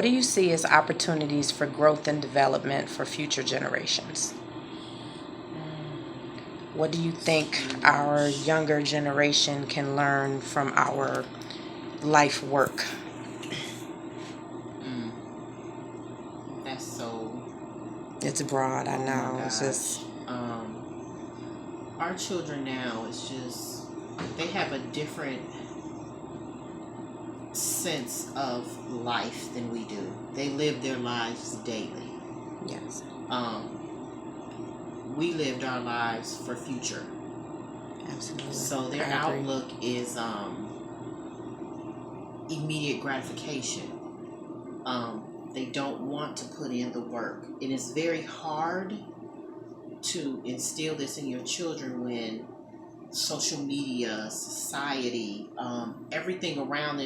What do you see as opportunities for growth and development for future generations? What do you think our younger generation can learn from our life work? Mm, that's so. It's broad, I Oh know. my It's gosh. just, Our children now is just they have a different sense of life than we do. They live their lives daily. yes, Um, we lived our lives for future. absolutely. So their I agree. outlook is immediate gratification. They don't want to put in the work. It is very hard to instill this in your children when social media, society, everything around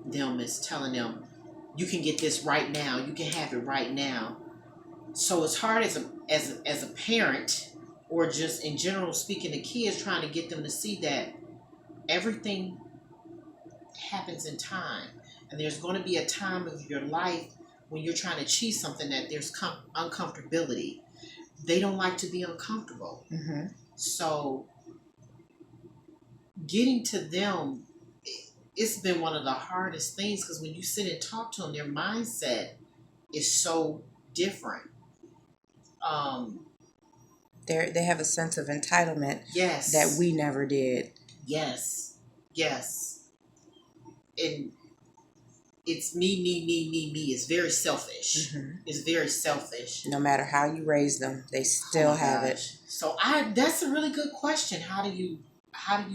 them is telling them, you can get this right now, you can have it right now. So it's hard as a parent, or just in general speaking to kids, trying to get them to see that everything happens in time, and there's going to be a time of your life when you're trying to achieve something that there's uncomfortability. They don't like to be uncomfortable. Mm-hmm. So getting to them, it's been one of the hardest things, because when you sit and talk to them, their mindset is so different. Um, They have a sense of entitlement yes, that we never did. yes, yes, and it's me. It's very selfish. Mm-hmm. It's very selfish. No matter how you raise them, they still have it. So that's a really good question. How do you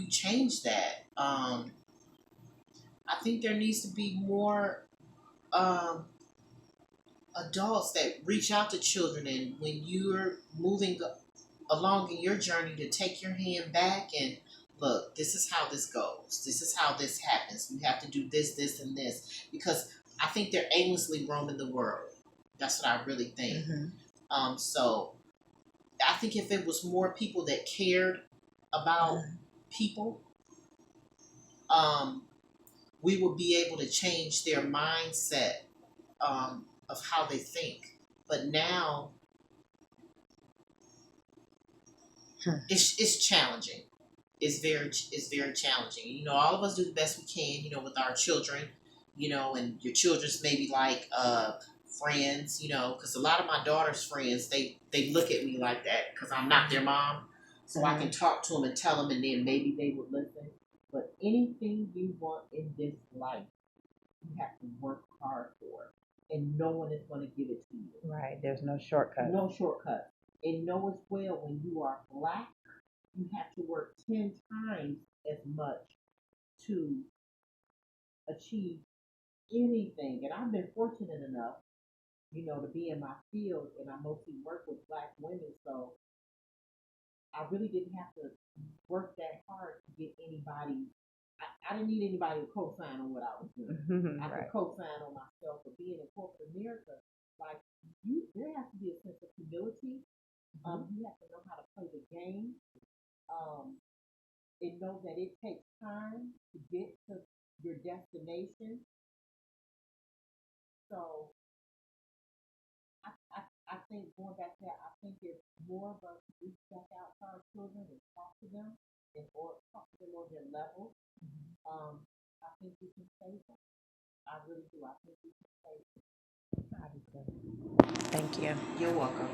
change that? I think there needs to be more um, adults that reach out to children, and when you're moving along in your journey, to take your hand back and look, this is how this goes. This is how this happens. You have to do this, this, and this, because I think they're aimlessly roaming the world. That's what I really think. So I think if it was more people that cared about people, um, we would be able to change their mindset, of how they think. But now it's challenging. It's very challenging. All of us do the best we can. With our children. And your children's maybe like friends. Because a lot of my daughter's friends, they look at me like that because I'm not their mom. So I can talk to them and tell them, and then maybe they would listen. But anything you want in this life, you have to work hard for it, and no one is going to give it to you. Right. There's no shortcut. No shortcut. And know as well, when you are black, you have to work 10 times as much to achieve anything. And I've been fortunate enough, to be in my field, and I mostly work with black women. So I really didn't have to work that hard to get anybody. I didn't need anybody to co-sign on what I was doing. I could co-sign on myself. But being in corporate America, like there has to be a sense of humility. You have to know how to play the game, and know that it takes time to get to your destination. So I think, going back to that, I think if more of us reach back out to our children and talk to them, or talk to them on their level, I think we can save them. I really do. I think we can save them. Thank you. You're welcome.